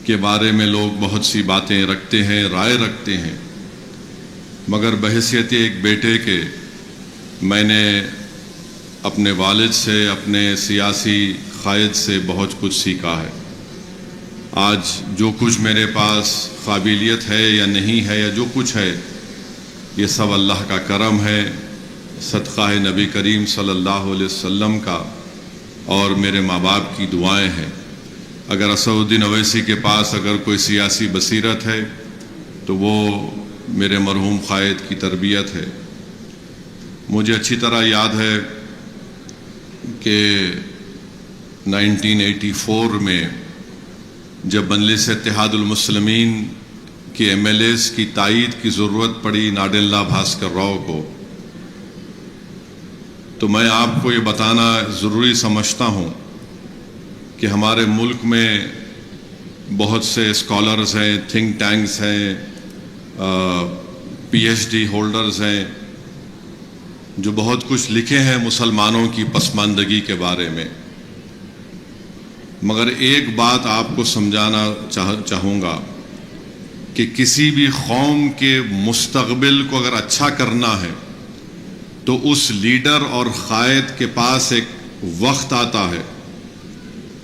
کے بارے میں لوگ بہت سی باتیں رکھتے ہیں، رائے رکھتے ہیں، مگر بحیثیت ایک بیٹے کے میں نے اپنے والد سے، اپنے سیاسی قائد سے بہت کچھ سیکھا ہے۔ آج جو کچھ میرے پاس قابلیت ہے یا نہیں ہے، یا جو کچھ ہے، یہ سب اللہ کا کرم ہے، صدقہ نبی کریم صلی اللہ علیہ وسلم کا اور میرے ماں باپ کی دعائیں ہیں۔ اگر اسد الدین اویسی کے پاس اگر کوئی سیاسی بصیرت ہے تو وہ میرے مرحوم قائد کی تربیت ہے۔ مجھے اچھی طرح یاد ہے کہ 1984 میں جب مجلس اتحاد المسلمین کے ایم ایل ایز کی تائید کی ضرورت پڑی ناڈلہ بھاسکر راؤ کو، تو میں آپ کو یہ بتانا ضروری سمجھتا ہوں کہ ہمارے ملک میں بہت سے اسکالرز ہیں، تھنک ٹینکس ہیں، پی ایچ ڈی ہولڈرز ہیں، جو بہت کچھ لکھے ہیں مسلمانوں کی پسماندگی کے بارے میں، مگر ایک بات آپ کو سمجھانا چاہوں گا کہ کسی بھی قوم کے مستقبل کو اگر اچھا کرنا ہے تو اس لیڈر اور قائد کے پاس ایک وقت آتا ہے،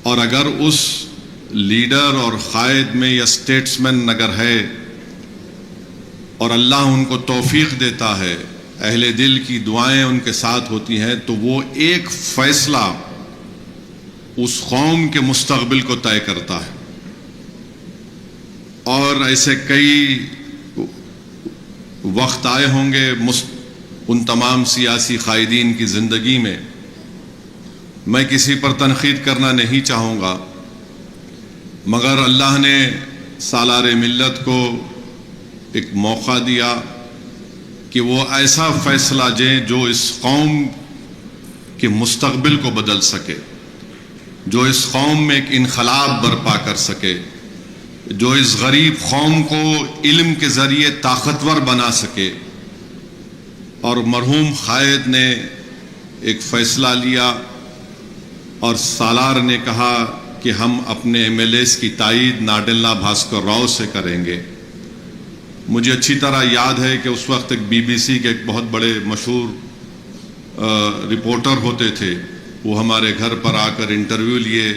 اور اگر اس لیڈر اور قائد میں یا اسٹیٹسمین اگر ہے اور اللہ ان کو توفیق دیتا ہے، اہل دل کی دعائیں ان کے ساتھ ہوتی ہیں، تو وہ ایک فیصلہ اس قوم کے مستقبل کو طے کرتا ہے۔ اور ایسے کئی وقت آئے ہوں گے ان تمام سیاسی قائدین کی زندگی میں، میں کسی پر تنقید کرنا نہیں چاہوں گا، مگر اللہ نے سالار ملت کو ایک موقع دیا کہ وہ ایسا فیصلہ دیں جو اس قوم کے مستقبل کو بدل سکے، جو اس قوم میں ایک انقلاب برپا کر سکے، جو اس غریب قوم کو علم کے ذریعے طاقتور بنا سکے۔ اور مرحوم قائد نے ایک فیصلہ لیا اور سالار نے کہا کہ ہم اپنے ایم ایل ایز کی تائید ناڈلہ بھاسکر راؤ سے کریں گے۔ مجھے اچھی طرح یاد ہے کہ اس وقت ایک بی بی سی کے ایک بہت بڑے مشہور رپورٹر ہوتے تھے، وہ ہمارے گھر پر آ کر انٹرویو لیے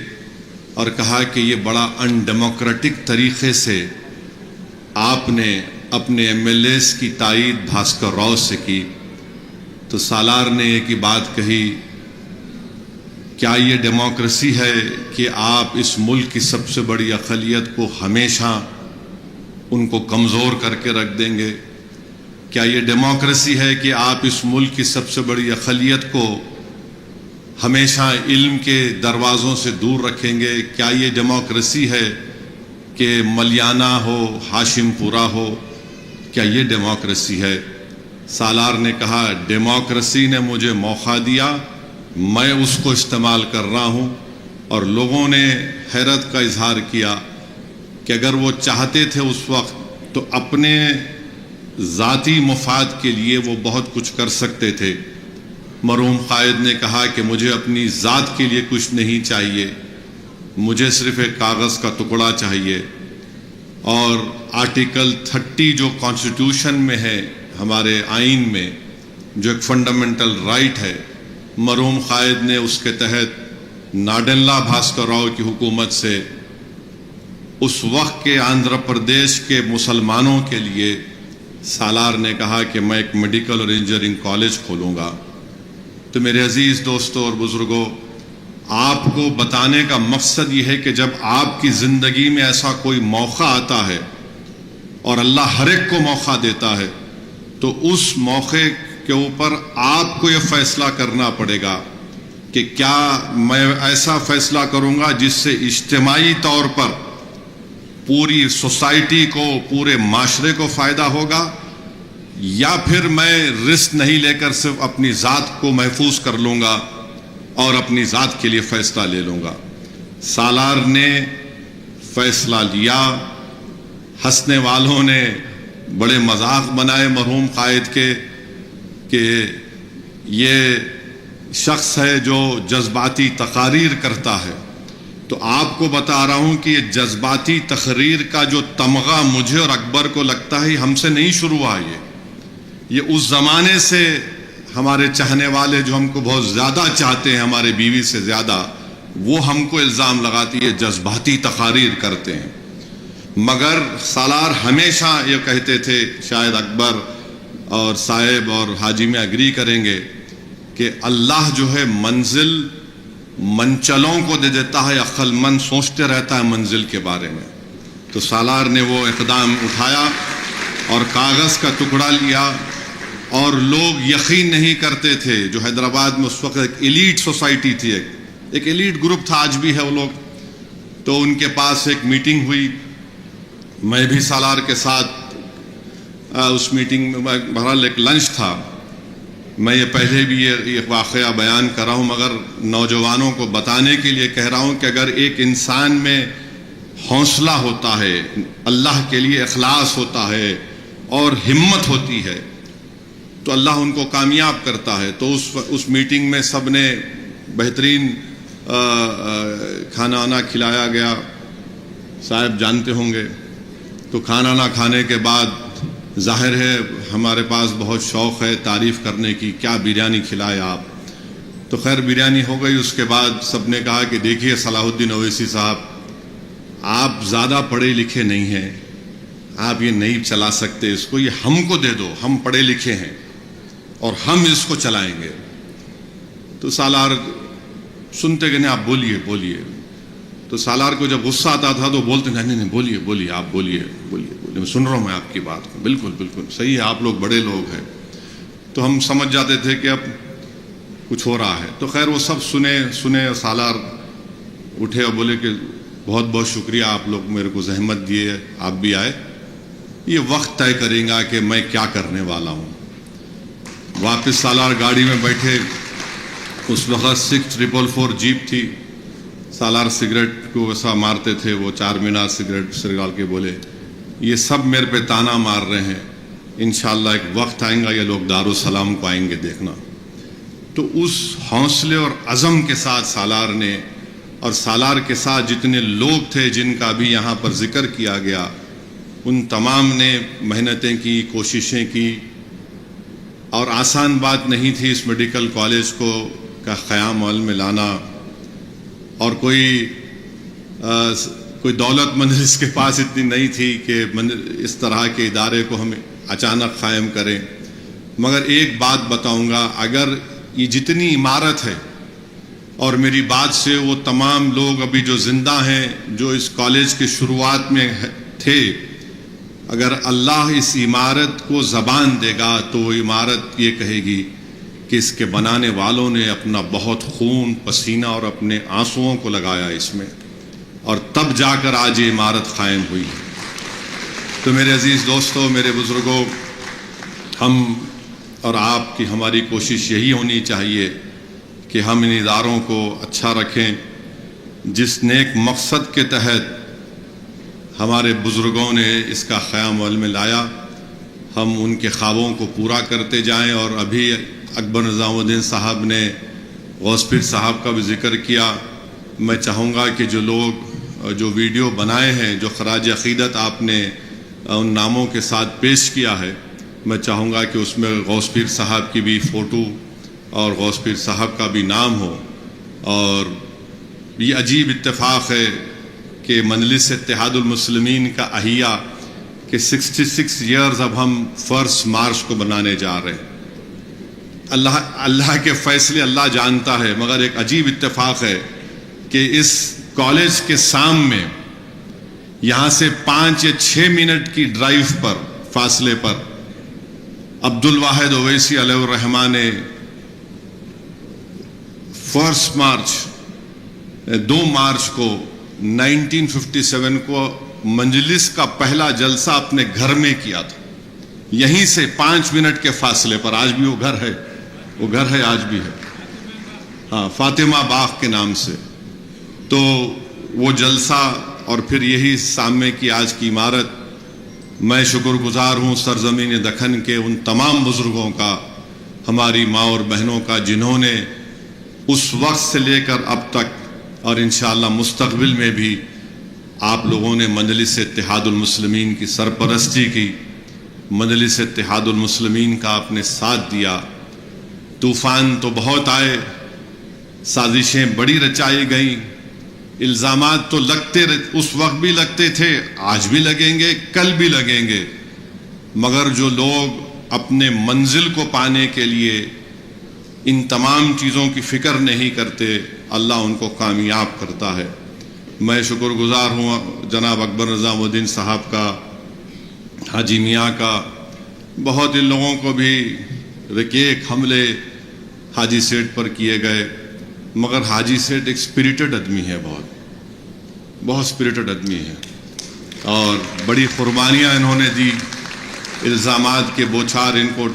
اور کہا کہ یہ بڑا ان ڈیموکریٹک طریقے سے آپ نے اپنے ایم ایل ایز کی تائید بھاسکر راؤ سے کی۔ تو سالار نے ایک ہی بات کہی، کیا یہ ڈیموکریسی ہے کہ آپ اس ملک کی سب سے بڑی اقلیت کو ہمیشہ ان کو کمزور کر کے رکھ دیں گے؟ کیا یہ ڈیموکریسی ہے کہ آپ اس ملک کی سب سے بڑی اقلیت کو ہمیشہ علم کے دروازوں سے دور رکھیں گے؟ کیا یہ ڈیموکریسی ہے کہ ملیانہ ہو، ہاشم پورہ ہو؟ کیا یہ ڈیموکریسی ہے؟ سالار نے کہا، ڈیموکریسی نے مجھے موقع دیا، میں اس کو استعمال کر رہا ہوں۔ اور لوگوں نے حیرت کا اظہار کیا کہ اگر وہ چاہتے تھے اس وقت تو اپنے ذاتی مفاد کے لیے وہ بہت کچھ کر سکتے تھے۔ مرحوم قائد نے کہا کہ مجھے اپنی ذات کے لیے کچھ نہیں چاہیے، مجھے صرف ایک کاغذ کا ٹکڑا چاہیے۔ اور آرٹیکل 30 جو کانسٹیٹیوشن میں ہے، ہمارے آئین میں، جو ایک فنڈامنٹل رائٹ ہے، مرحوم قائد نے اس کے تحت ناڈلہ بھاسکر راؤ کی حکومت سے اس وقت کے آندھرا پردیش کے مسلمانوں کے لیے سالار نے کہا کہ میں ایک میڈیکل اور انجینئرنگ کالج کھولوں گا۔ تو میرے عزیز دوستوں اور بزرگوں، آپ کو بتانے کا مقصد یہ ہے کہ جب آپ کی زندگی میں ایسا کوئی موقع آتا ہے اور اللہ ہر ایک کو موقع دیتا ہے، تو اس موقع کے اوپر آپ کو یہ فیصلہ کرنا پڑے گا کہ کیا میں ایسا فیصلہ کروں گا جس سے اجتماعی طور پر پوری سوسائٹی کو، پورے معاشرے کو فائدہ ہوگا، یا پھر میں رسک نہیں لے کر صرف اپنی ذات کو محفوظ کر لوں گا اور اپنی ذات کے لیے فیصلہ لے لوں گا۔ سالار نے فیصلہ لیا، ہنسنے والوں نے بڑے مذاق بنائے مرحوم قائد کے کہ یہ شخص ہے جو جذباتی تقاریر کرتا ہے، تو آپ کو بتا رہا ہوں کہ یہ جذباتی تقریر کا جو تمغہ مجھے اور اکبر کو لگتا ہے ہم سے نہیں شروع ہوا، یہ اس زمانے سے ہمارے چاہنے والے جو ہم کو بہت زیادہ چاہتے ہیں، ہمارے بیوی سے زیادہ، وہ ہم کو الزام لگاتی ہے جذباتی تقاریر کرتے ہیں۔ مگر سالار ہمیشہ یہ کہتے تھے، شاید اکبر اور صاحب اور حاجی میں اگری کریں گے، کہ اللہ جو ہے منزل منچلوں کو دے دیتا ہے، عقل مند سوچتے رہتا ہے منزل کے بارے میں۔ تو سالار نے وہ اقدام اٹھایا اور کاغذ کا ٹکڑا لیا، اور لوگ یقین نہیں کرتے تھے۔ جو حیدرآباد میں اس وقت ایک ایلیٹ سوسائٹی تھی، ایک ایلیٹ گروپ تھا، آج بھی ہے وہ لوگ، تو ان کے پاس ایک میٹنگ ہوئی، میں بھی سالار کے ساتھ اس میٹنگ میں، بہرحال ایک لنچ تھا۔ میں یہ پہلے بھی یہ واقعہ بیان کر رہا ہوں، مگر نوجوانوں کو بتانے کے لیے کہہ رہا ہوں کہ اگر ایک انسان میں حوصلہ ہوتا ہے، اللہ کے لیے اخلاص ہوتا ہے اور ہمت ہوتی ہے، تو اللہ ان کو کامیاب کرتا ہے۔ تو اس میٹنگ میں سب نے بہترین کھانا وانا کھلایا گیا، صاحب جانتے ہوں گے۔ تو کھانا نہ کھانے کے بعد ظاہر ہے ہمارے پاس بہت شوق ہے تعریف کرنے کی، کیا بریانی کھلائے آپ؟ تو خیر بریانی ہو گئی۔ اس کے بعد سب نے کہا کہ دیکھیے صلاح الدین اویسی صاحب، آپ زیادہ پڑھے لکھے نہیں ہیں، آپ یہ نہیں چلا سکتے اس کو، یہ ہم کو دے دو، ہم پڑھے لکھے ہیں اور ہم اس کو چلائیں گے۔ تو سالار سنتے کہ نہیں، آپ بولیے بولیے۔ تو سالار کو جب غصہ آتا تھا تو بولتے نہیں بولیے بولیے، آپ بولیے بولیے بولیے، میں سن رہا ہوں میں آپ کی بات کو، بالکل بالکل صحیح ہے، آپ لوگ بڑے لوگ ہیں۔ تو ہم سمجھ جاتے تھے کہ اب کچھ ہو رہا ہے۔ تو خیر وہ سب سنے، سالار اٹھے اور بولے کہ بہت بہت شکریہ، آپ لوگ میرے کو زحمت دیے، آپ بھی آئے، یہ وقت طے کریں گا کہ میں کیا کرنے والا ہوں۔ واپس سالار گاڑی میں بیٹھے، اس وقت 6444 جیپ تھی، سالار سگریٹ کو ویسا مارتے تھے، وہ 4 مینار سگریٹ سرگال کے بولے یہ سب میرے پہ تانا مار رہے ہیں، انشاءاللہ ایک وقت آئیں گا یہ لوگ دارالسلام کو آئیں گے دیکھنا۔ تو اس حوصلے اور عزم کے ساتھ سالار نے، اور سالار کے ساتھ جتنے لوگ تھے جن کا بھی یہاں پر ذکر کیا گیا، ان تمام نے محنتیں کی، کوششیں کی، اور آسان بات نہیں تھی اس میڈیکل کالج کا قیام عمل میں لانا۔ اور کوئی دولت مند اس کے پاس اتنی نہیں تھی کہ اس طرح کے ادارے کو ہم اچانک قائم کریں۔ مگر ایک بات بتاؤں گا، اگر یہ جتنی عمارت ہے، اور میری بات سے وہ تمام لوگ ابھی جو زندہ ہیں جو اس کالج کے شروعات میں تھے، اگر اللہ اس عمارت کو زبان دے گا تو وہ عمارت یہ کہے گی کہ اس کے بنانے والوں نے اپنا بہت خون پسینہ اور اپنے آنسوؤں کو لگایا اس میں، اور تب جا کر آج یہ عمارت قائم ہوئی۔ تو میرے عزیز دوستو، میرے بزرگوں، ہم اور آپ کی ہماری کوشش یہی ہونی چاہیے کہ ہم ان اداروں کو اچھا رکھیں، جس نیک مقصد کے تحت ہمارے بزرگوں نے اس کا قیام عمل میں لایا، ہم ان کے خوابوں کو پورا کرتے جائیں۔ اور ابھی اکبر نظام الدین صاحب نے غوث پیر صاحب کا بھی ذکر کیا، میں چاہوں گا کہ جو لوگ جو ویڈیو بنائے ہیں، جو خراج عقیدت آپ نے ان ناموں کے ساتھ پیش کیا ہے، میں چاہوں گا کہ اس میں غوث پیر صاحب کی بھی فوٹو اور غوث پیر صاحب کا بھی نام ہو۔ اور یہ عجیب اتفاق ہے کہ مجلس اتحاد المسلمین کا احیاء کہ 66 ایئرز اب ہم 1 مارچ کو بنانے جا رہے ہیں۔ اللہ کے فیصلے اللہ جانتا ہے، مگر ایک عجیب اتفاق ہے کہ اس کالج کے سام میں یہاں سے 5 یا 6 منٹ کی ڈرائیو پر فاصلے پر عبد الواحد اویسی علیہ الرحمٰن نے 1 مارچ 2 مارچ کو 1957 کو مجلس کا پہلا جلسہ اپنے گھر میں کیا تھا، یہیں سے 5 منٹ کے فاصلے پر۔ آج بھی وہ گھر ہے آج بھی ہے، ہاں، فاطمہ باغ کے نام سے۔ تو وہ جلسہ اور پھر یہی سامنے کی آج کی عمارت، میں شکر گزار ہوں سرزمین دکن کے ان تمام بزرگوں کا، ہماری ماں اور بہنوں کا، جنہوں نے اس وقت سے لے کر اب تک اور انشاءاللہ مستقبل میں بھی آپ لوگوں نے مجلس اتحاد المسلمین کی سرپرستی کی، مجلس اتحاد المسلمین کا آپ نے ساتھ دیا۔ طوفان تو بہت آئے، سازشیں بڑی رچائی گئیں، الزامات تو لگتے، اس وقت بھی لگتے تھے، آج بھی لگیں گے، کل بھی لگیں گے، مگر جو لوگ اپنے منزل کو پانے کے لیے ان تمام چیزوں کی فکر نہیں کرتے، اللہ ان کو کامیاب کرتا ہے۔ میں شکر گزار ہوں جناب اکبر نظام الدین صاحب کا، حاجی میاں کا، بہت ان لوگوں کو بھی ایک حملے حاجی سیٹھ پر کیے گئے، مگر حاجی سیٹھ ایک اسپریٹڈ آدمی ہے، بہت اسپریٹڈ آدمی ہے، اور بڑی قربانیاں انہوں نے دی، الزامات کے بوچھار ان کو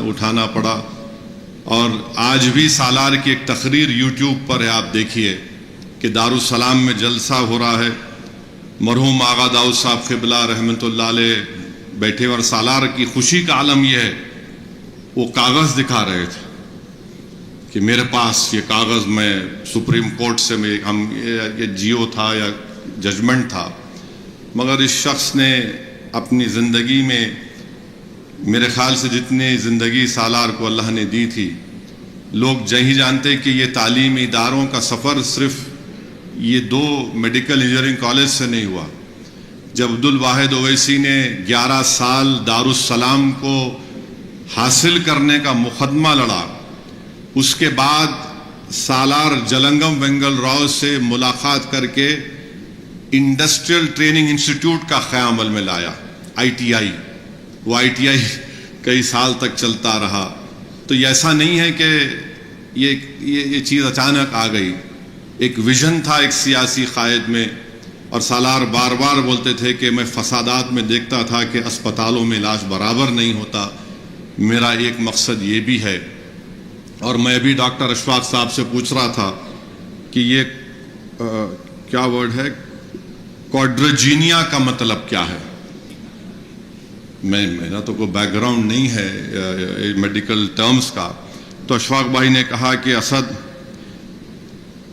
اٹھانا پڑا۔ اور آج بھی سالار کی ایک تقریر یوٹیوب پر ہے، آپ دیکھیے کہ دارالسلام میں جلسہ ہو رہا ہے، مرحوم آغا داؤد صاحب قبلہ رحمۃ اللہ علیہ بیٹھے، اور سالار کی خوشی کا عالم یہ ہے، وہ کاغذ دکھا رہے تھے کہ میرے پاس یہ کاغذ، میں سپریم کورٹ سے یہ جیو تھا یا ججمنٹ تھا، مگر اس شخص نے اپنی زندگی میں، میرے خیال سے جتنی زندگی سالار کو اللہ نے دی تھی، لوگ نہیں جانتے کہ یہ تعلیمی اداروں کا سفر صرف یہ 2 میڈیکل انجینئرنگ کالج سے نہیں ہوا۔ جب عبدالواحد اویسی نے 11 سال دارالسلام کو حاصل کرنے کا مقدمہ لڑا، اس کے بعد سالار جلنگم وینگل راؤ سے ملاقات کر کے انڈسٹریل ٹریننگ انسٹیٹیوٹ کا قیام عمل میں لایا، ITI۔ وہ ITI کئی سال تک چلتا رہا۔ تو یہ ایسا نہیں ہے کہ یہ چیز اچانک آ گئی، ایک ویژن تھا ایک سیاسی قائد میں، اور سالار بار بار بولتے تھے کہ میں فسادات میں دیکھتا تھا کہ اسپتالوں میں علاج برابر نہیں ہوتا، میرا ایک مقصد یہ بھی ہے۔ اور میں بھی ڈاکٹر اشفاق صاحب سے پوچھ رہا تھا کہ یہ کیا ورڈ ہے، کوڈرجینیا کا مطلب کیا ہے؟ میرا تو کوئی بیک گراؤنڈ نہیں ہے میڈیکل ٹرمز کا، تو اشفاق بھائی نے کہا کہ Asad,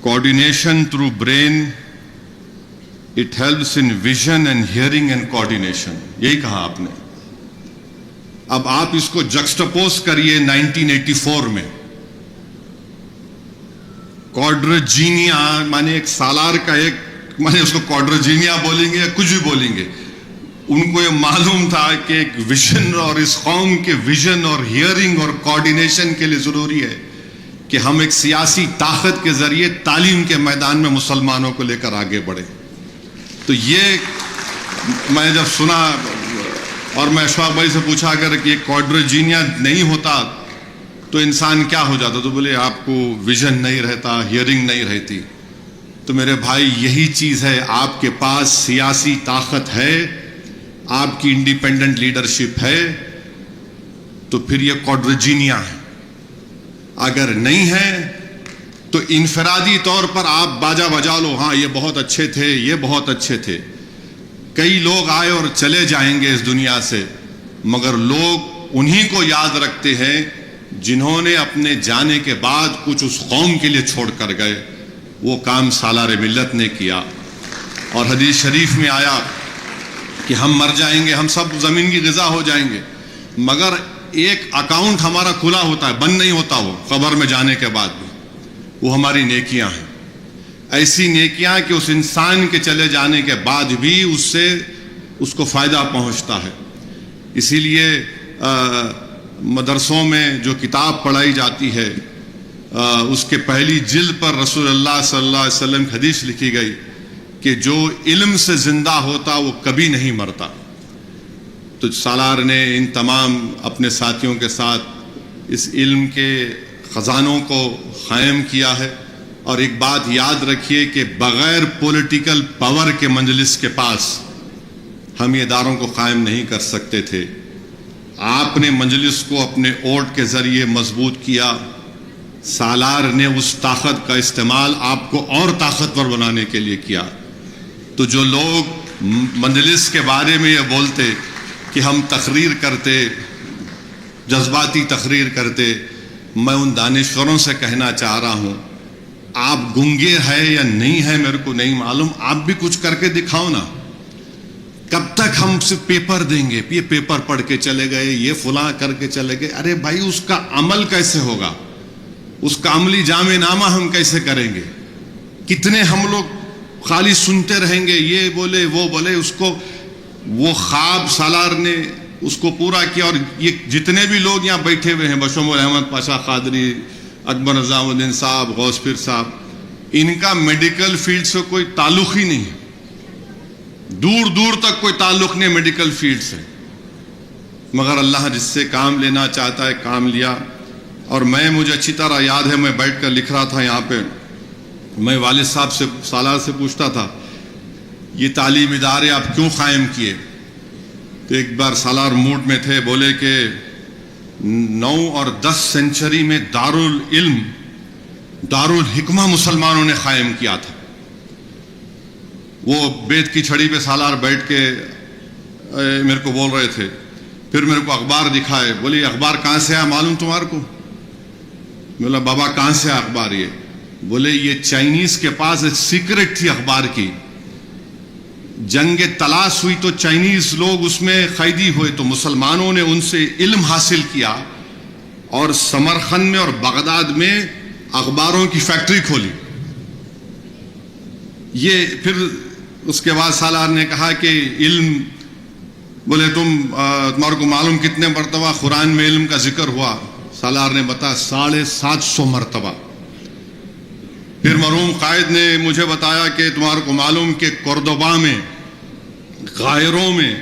coordination through brain, it helps in vision and hearing and coordination, یہی کہا آپ نے۔ اب آپ اس کو جکسٹپوز کریے 1984 میں، کوڈرجینیا مانے ایک سالار کا ایک، مانے اس کو کوڈرجینیا بولیں گے یا کچھ بھی بولیں گے، ان کو یہ معلوم تھا کہ ایک ویژن، اور اس قوم کے ویژن اور ہیئرنگ اور کوآرڈینیشن کے لیے ضروری ہے کہ ہم ایک سیاسی طاقت کے ذریعے تعلیم کے میدان میں مسلمانوں کو لے کر آگے بڑھیں۔ تو یہ میں جب سنا، اور میں اشفاق بھائی سے پوچھا اگر یہ کوڈرجینیا نہیں ہوتا تو انسان کیا ہو جاتا، تو بولے آپ کو ویژن نہیں رہتا، ہیئرنگ نہیں رہتی۔ تو میرے بھائی یہی چیز ہے، آپ کے پاس سیاسی طاقت ہے، آپ کی انڈیپینڈنٹ لیڈرشپ ہے، تو پھر یہ کوڈرجینیا ہے۔ اگر نہیں ہے تو انفرادی طور پر آپ باجا بجا لو، ہاں یہ بہت اچھے تھے، یہ بہت اچھے تھے، کئی لوگ آئے اور چلے جائیں گے اس دنیا سے، مگر لوگ انہی کو یاد رکھتے ہیں جنہوں نے اپنے جانے کے بعد کچھ اس قوم کے لیے چھوڑ کر گئے۔ وہ کام سالار ملت نے کیا، اور حدیث شریف میں آیا کہ ہم مر جائیں گے، ہم سب زمین کی غذا ہو جائیں گے، مگر ایک اکاؤنٹ ہمارا کھلا ہوتا ہے، بند نہیں ہوتا، وہ قبر میں جانے کے بعد بھی، وہ ہماری نیکیاں ہیں۔ ایسی نیکیاں کہ اس انسان کے چلے جانے کے بعد بھی اس کو فائدہ پہنچتا ہے۔ اسی لیے مدرسوں میں جو کتاب پڑھائی جاتی ہے، اس کے پہلی جلد پر رسول اللہ صلی اللہ علیہ وسلم کی حدیث لکھی گئی کہ جو علم سے زندہ ہوتا وہ کبھی نہیں مرتا۔ تو سالار نے ان تمام اپنے ساتھیوں کے ساتھ اس علم کے خزانوں کو قائم کیا ہے۔ اور ایک بات یاد رکھیے کہ بغیر پولیٹیکل پاور کے مجلس کے پاس ہم یہ اداروں کو قائم نہیں کر سکتے تھے۔ آپ نے مجلس کو اپنے ووٹ کے ذریعے مضبوط کیا، سالار نے اس طاقت کا استعمال آپ کو اور طاقتور بنانے کے لیے کیا۔ تو جو لوگ مجلس کے بارے میں یہ بولتے کہ ہم تقریر کرتے، جذباتی تقریر کرتے، میں ان دانشوروں سے کہنا چاہ رہا ہوں آپ گنگے ہے یا نہیں ہے میرے کو نہیں معلوم, آپ بھی کچھ کر کے دکھاؤ نا. کب تک ہم صرف پیپر دیں گے, یہ پیپر پڑھ کے چلے گئے, یہ فلاں کر کے چلے گئے. ارے بھائی اس کا عمل کیسے ہوگا, اس کا عملی جامع نامہ ہم کیسے کریں گے؟ کتنے ہم لوگ خالی سنتے رہیں گے, یہ بولے وہ بولے. اس کو وہ خواب سالار نے اس کو پورا کیا. اور یہ جتنے بھی لوگ یہاں بیٹھے ہوئے ہیں, بشمول احمد پاشا قادری, اکبر نظام الدین صاحب, غوث پیر صاحب, ان کا میڈیکل فیلڈ سے کوئی تعلق ہی نہیں ہے, دور دور تک کوئی تعلق نہیں میڈیکل فیلڈ سے. مگر اللہ جس سے کام لینا چاہتا ہے کام لیا. اور مجھے اچھی طرح یاد ہے, میں بیٹھ کر لکھ رہا تھا یہاں پہ, میں والد صاحب سے سالار سے پوچھتا تھا یہ تعلیم ادارے آپ کیوں قائم کیے؟ تو ایک بار سالار موڈ میں تھے, بولے کہ 9 اور 10 سینچری میں دارالعلم دارالحکمہ مسلمانوں نے قائم کیا تھا. وہ بیت کی چھڑی پہ سالار بیٹھ کے میرے کو بول رہے تھے. پھر میرے کو اخبار دکھائے, بولے اخبار کہاں سے آیا معلوم تمہارے کو؟ بولا بابا کہاں سے آیا اخبار؟ یہ بولے یہ چائنیز کے پاس ایک سیکرٹ تھی اخبار کی, جنگ تلاش ہوئی تو چائنیز لوگ اس میں قیدی ہوئے, تو مسلمانوں نے ان سے علم حاصل کیا اور سمرقند میں اور بغداد میں اخباروں کی فیکٹری کھولی. یہ پھر اس کے بعد سالار نے کہا کہ علم, بولے تمہارے کو معلوم کتنے مرتبہ قرآن میں علم کا ذکر ہوا؟ سالار نے بتایا 750 مرتبہ. پھر مرحوم قائد نے مجھے بتایا کہ تمہارے کو معلوم کہ کوردوبا میں, قاہروں میں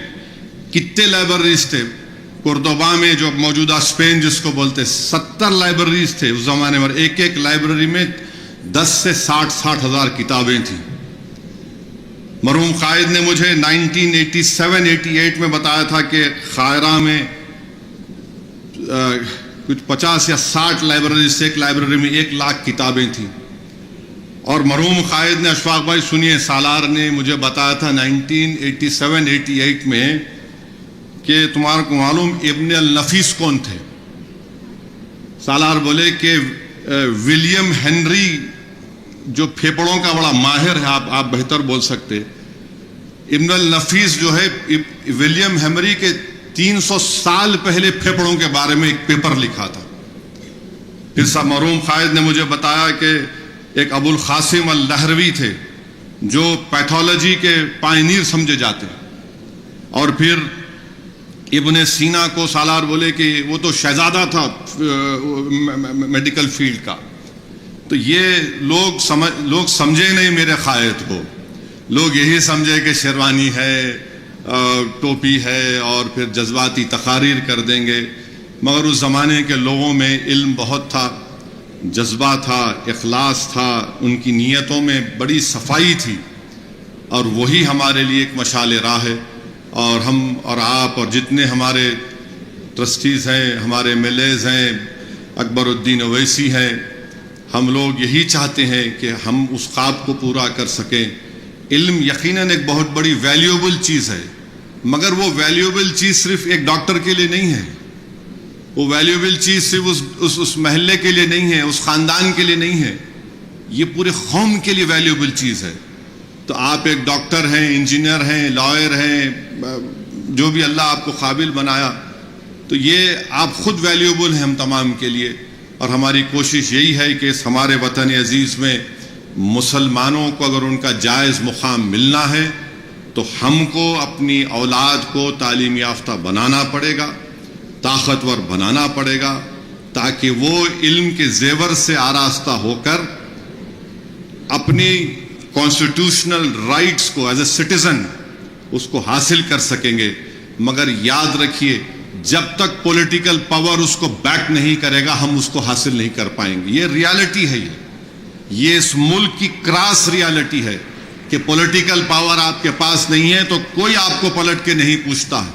کتنے لائبریریز تھے. کوردوبا میں جو موجودہ اسپین جس کو بولتے, 70 لائبریریز تھے اس زمانے میں. ایک لائبریری میں 10 سے 60 ہزار کتابیں تھیں. مرحوم قائد نے مجھے 1987-88 میں بتایا تھا کہ قاہرہ میں کچھ 50 یا 60 لائبریریز سے ایک لائبریری میں 1 لاکھ کتابیں تھیں. اور مرحوم قائد نے, اشفاق بھائی سنیے, سالار نے مجھے بتایا تھا 1987-88 میں کہ تمہارے کو معلوم ابن النفیس کون تھے؟ سالار بولے کہ ولیم ہنری, جو پھیپڑوں کا بڑا ماہر ہے, آپ بہتر بول سکتے. ابن النفیس جو ہے ولیم ہنری کے 300 سال پہلے پھیپڑوں کے بارے میں ایک پیپر لکھا تھا. پھر مرحوم قائد نے مجھے بتایا کہ ایک ابو القاسم اللہروی تھے جو پیتھولوجی کے پائنیر سمجھے جاتے ہیں. اور پھر ابن سینا کو سالار بولے کہ وہ تو شہزادہ تھا میڈیکل فیلڈ کا. تو یہ لوگ سمجھے نہیں میرے قائد کو. لوگ یہی سمجھے کہ شیروانی ہے, ٹوپی ہے, اور پھر جذباتی تقاریر کر دیں گے. مگر اس زمانے کے لوگوں میں علم بہت تھا, جذبہ تھا, اخلاص تھا, ان کی نیتوں میں بڑی صفائی تھی. اور وہی ہمارے لیے ایک مشعل راہ ہے. اور ہم اور آپ اور جتنے ہمارے ٹرسٹیز ہیں, ہمارے ایم ایل ایز ہیں, اکبر الدین اویسی ہیں, ہم لوگ یہی چاہتے ہیں کہ ہم اس خواب کو پورا کر سکیں. علم یقیناً ایک بہت بڑی ویلیوبل چیز ہے, مگر وہ ویلیوبل چیز صرف ایک ڈاکٹر کے لیے نہیں ہے. وہ ویلیوبل چیز صرف اس محلے کے لیے نہیں ہے, اس خاندان کے لیے نہیں ہے, یہ پورے قوم کے لیے ویلیوبل چیز ہے. تو آپ ایک ڈاکٹر ہیں, انجینئر ہیں, لائر ہیں, جو بھی اللہ آپ کو قابل بنایا, تو یہ آپ خود ویلیوبل ہیں ہم تمام کے لیے. اور ہماری کوشش یہی ہے کہ اس ہمارے وطن عزیز میں مسلمانوں کو اگر ان کا جائز مقام ملنا ہے تو ہم کو اپنی اولاد کو تعلیم یافتہ بنانا پڑے گا, طاقتور بنانا پڑے گا, تاکہ وہ علم کے زیور سے آراستہ ہو کر اپنی کانسٹیٹیوشنل رائٹس کو ایز اے سٹیزن اس کو حاصل کر سکیں گے. مگر یاد رکھیے, جب تک پولیٹیکل پاور اس کو بیک نہیں کرے گا ہم اس کو حاصل نہیں کر پائیں گے. یہ ریالٹی ہے, یہ اس ملک کی کراس ریالٹی ہے کہ پولیٹیکل پاور آپ کے پاس نہیں ہے تو کوئی آپ کو پلٹ کے نہیں پوچھتا ہے.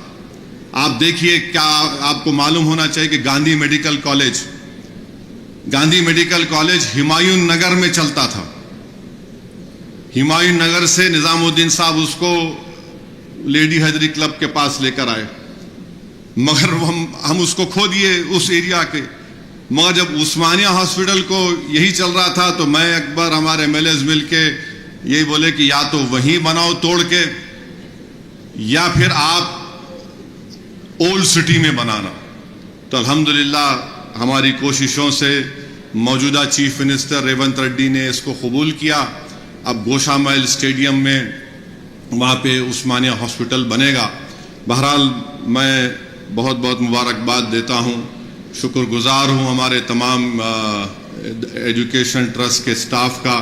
آپ دیکھیے, کیا آپ کو معلوم ہونا چاہیے کہ گاندھی میڈیکل کالج ہمایوں نگر میں چلتا تھا. ہمایوں نگر سے نظام الدین صاحب اس کو لیڈی حیدری کلب کے پاس لے کر آئے, مگر ہم اس کو کھو دیے اس ایریا کے. مگر جب عثمانیہ ہاسپٹل کو یہی چل رہا تھا تو میں اکبر ہمارے ایم ایل ایز مل کے یہی بولے کہ یا تو وہیں بناؤ توڑ کے یا پھر آپ اولڈ سٹی میں بنانا. تو الحمدللہ ہماری کوششوں سے موجودہ چیف منسٹر ریونت ریڈی نے اس کو قبول کیا. اب گوشا محل اسٹیڈیم میں وہاں پہ عثمانیہ ہاسپٹل بنے گا. بہرحال میں بہت بہت مبارکباد دیتا ہوں, شکر گزار ہوں ہمارے تمام ایجوکیشن ٹرسٹ کے سٹاف کا.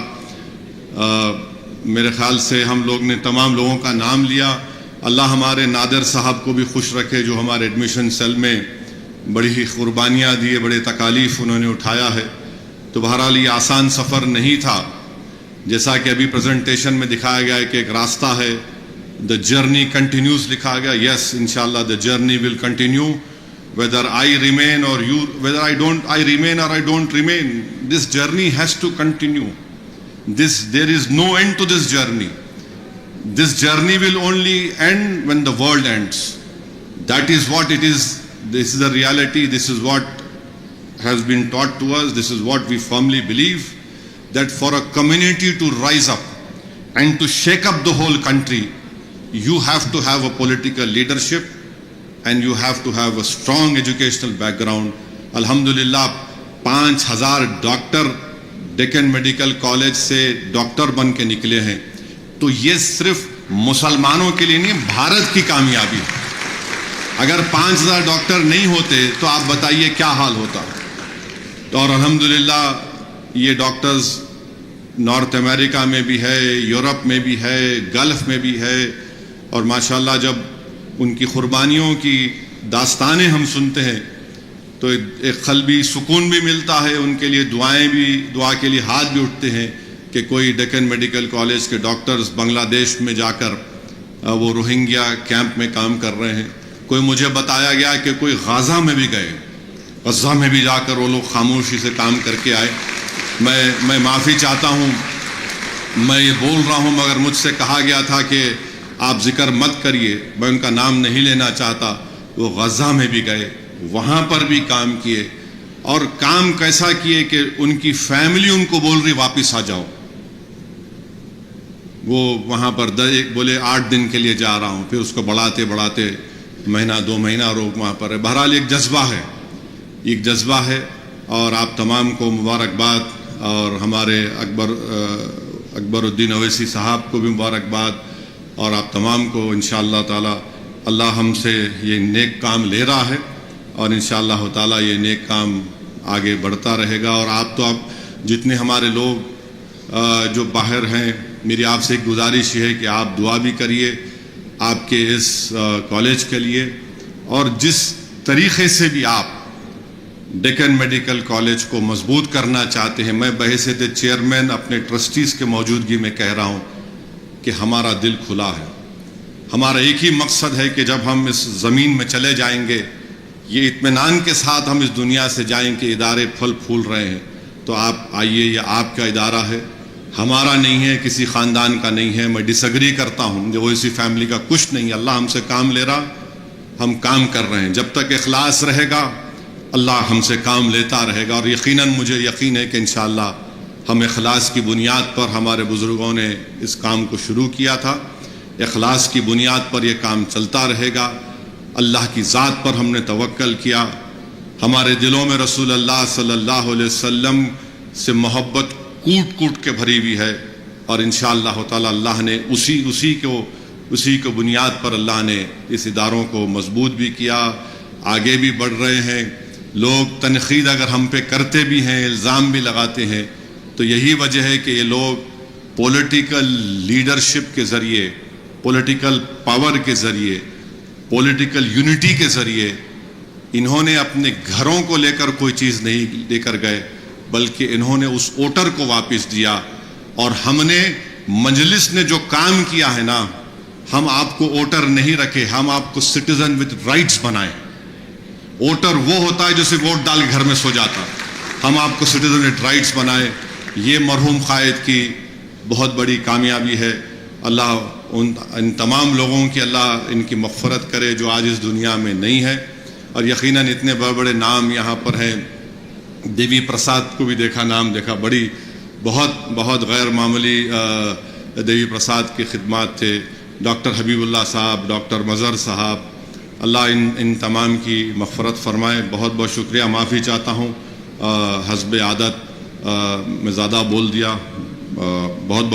میرے خیال سے ہم لوگ نے تمام لوگوں کا نام لیا. اللہ ہمارے نادر صاحب کو بھی خوش رکھے جو ہمارے ایڈمیشن سیل میں بڑی ہی قربانیاں دیے, بڑے تکالیف انہوں نے اٹھایا ہے. تو بہرحال یہ آسان سفر نہیں تھا. جیسا کہ ابھی پریزنٹیشن میں دکھایا گیا ہے کہ ایک راستہ ہے, دا جرنی کنٹینیوز لکھا گیا. یس, انشاءاللہ the journey will continue whether I remain or you, whether I remain or I don't remain, this journey has to continue. There is no end to this journey. This journey will only end when the world ends. That is what it is. This is the reality. This is what has been taught to us. This is what we firmly believe, that for a community to rise up and to shake up the whole country, you have to have a political leadership and you have to have a strong educational background. Alhamdulillah, 5,000 doctor Deccan medical college سے doctor بن کے نکلے ہیں. تو یہ صرف مسلمانوں کے لیے نہیں, بھارت کی کامیابی ہے. اگر 5,000 ڈاکٹر نہیں ہوتے تو آپ بتائیے کیا حال ہوتا. اور الحمدللہ یہ ڈاکٹرز نارتھ امریکہ میں بھی ہے, یورپ میں بھی ہے, گلف میں بھی ہے. اور ماشاءاللہ جب ان کی قربانیوں کی داستانیں ہم سنتے ہیں تو ایک قلبی سکون بھی ملتا ہے. ان کے لیے دعا کے لیے ہاتھ بھی اٹھتے ہیں کہ کوئی ڈیکن میڈیکل کالج کے ڈاکٹرز بنگلہ دیش میں جا کر وہ روہنگیا کیمپ میں کام کر رہے ہیں. کوئی مجھے بتایا گیا کہ کوئی غزہ میں بھی گئے, غزہ میں بھی جا کر وہ لوگ خاموشی سے کام کر کے آئے. میں معافی چاہتا ہوں, میں یہ بول رہا ہوں مگر مجھ سے کہا گیا تھا کہ آپ ذکر مت کریے, میں ان کا نام نہیں لینا چاہتا. وہ غزہ میں بھی گئے, وہاں پر بھی کام کیے, اور کام کیسا کیے کہ ان کی فیملی ان کو بول رہی واپس آ جاؤ. وہ وہاں پر بولے 8 دن کے لیے جا رہا ہوں, پھر اس کو بڑھاتے مہینہ 2 مہینہ روک وہاں پر ہے. بہرحال ایک جذبہ ہے, اور آپ تمام کو مبارکباد, اور ہمارے اکبر الدین اویسی صاحب کو بھی مبارکباد, اور آپ تمام کو انشاءاللہ تعالی اللہ ہم سے یہ نیک کام لے رہا ہے, اور انشاءاللہ تعالی یہ نیک کام آگے بڑھتا رہے گا. اور آپ جتنے ہمارے لوگ جو باہر ہیں, میری آپ سے ایک گزارش ہے کہ آپ دعا بھی کریے آپ کے اس کالج کے لیے. اور جس طریقے سے بھی آپ ڈیکن میڈیکل کالج کو مضبوط کرنا چاہتے ہیں, میں بحیثیت چیئرمین اپنے ٹرسٹیز کے موجودگی میں کہہ رہا ہوں کہ ہمارا دل کھلا ہے. ہمارا ایک ہی مقصد ہے کہ جب ہم اس زمین میں چلے جائیں گے, یہ اطمینان کے ساتھ ہم اس دنیا سے جائیں کہ ادارے پھل پھول رہے ہیں, تو آپ آئیے, یہ آپ کا ادارہ ہے, ہمارا نہیں ہے, کسی خاندان کا نہیں ہے. میں ڈس ایگری کرتا ہوں, وہ اسی فیملی کا کچھ نہیں ہے. اللہ ہم سے کام لے رہا, ہم کام کر رہے ہیں. جب تک اخلاص رہے گا اللہ ہم سے کام لیتا رہے گا. اور یقیناً مجھے یقین ہے کہ انشاءاللہ ہم اخلاص کی بنیاد پر, ہمارے بزرگوں نے اس کام کو شروع کیا تھا, اخلاص کی بنیاد پر یہ کام چلتا رہے گا. اللہ کی ذات پر ہم نے توکل کیا, ہمارے دلوں میں رسول اللہ صلی اللہ علیہ وسلم سے محبت کوٹ کے بھری ہوئی ہے. اور انشاءاللہ تعالی اللہ نے اسی کو بنیاد پر اللہ نے اس اداروں کو مضبوط بھی کیا, آگے بھی بڑھ رہے ہیں. لوگ تنقید اگر ہم پہ کرتے بھی ہیں, الزام بھی لگاتے ہیں, تو یہی وجہ ہے کہ یہ لوگ پولیٹیکل لیڈرشپ کے ذریعے, پولیٹیکل پاور کے ذریعے, پولیٹیکل یونٹی کے ذریعے انہوں نے اپنے گھروں کو لے کر کوئی چیز نہیں لے کر گئے, بلکہ انہوں نے اس ووٹر کو واپس دیا. اور ہم نے مجلس نے جو کام کیا ہے نا, ہم آپ کو ووٹر نہیں رکھے, ہم آپ کو سٹیزن وتھ رائٹس بنائے. ووٹر وہ ہوتا ہے جو صرف ووٹ ڈال گھر میں سو جاتا, ہم آپ کو سٹیزن وتھ رائٹس بنائے. یہ مرحوم قائد کی بہت بڑی کامیابی ہے. اللہ ان تمام لوگوں کی اللہ ان کی مغفرت کرے جو آج اس دنیا میں نہیں ہے. اور یقیناً اتنے بڑے بڑے نام یہاں پر ہیں, دیوی پرساد کو بھی دیکھا، نام دیکھا، بڑی بہت غیر معمولی دیوی پرساد کی خدمات تھے. ڈاکٹر حبیب اللہ صاحب، ڈاکٹر مظہر صاحب، اللہ ان تمام کی مغفرت فرمائے. بہت شکریہ. معافی چاہتا ہوں حسب عادت میں زیادہ بول دیا. بہت